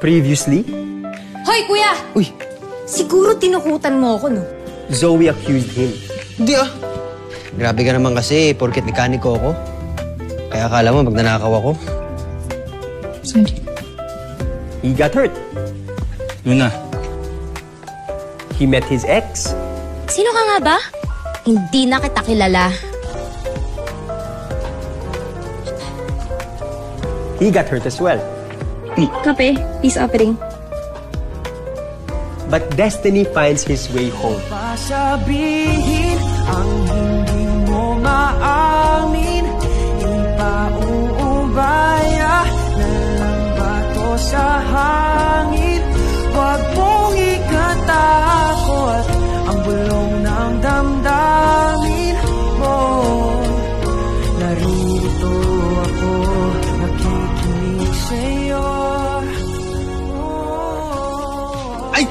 Previously, Hoy, kuya! Uy, Siguro tinukutan mo ako, no? Zoe accused him. hindi ah. Grabe ka naman kasi, porket mekaniko ako. Kaya akala mo magnanakaw ako. Sorry. He got hurt. Luna, He met his ex. Sino ka nga ba? Hindi na kita kilala. He got hurt as well. Kape, peace offering. But destiny finds his way home. Sabihin ang hindi mo maamin, ipauubaya na lang bato sa hangin. Huwag mong ikatakot ang bulong ng damdamin mo. Narito ako, nakikinig sa'yo. Ay!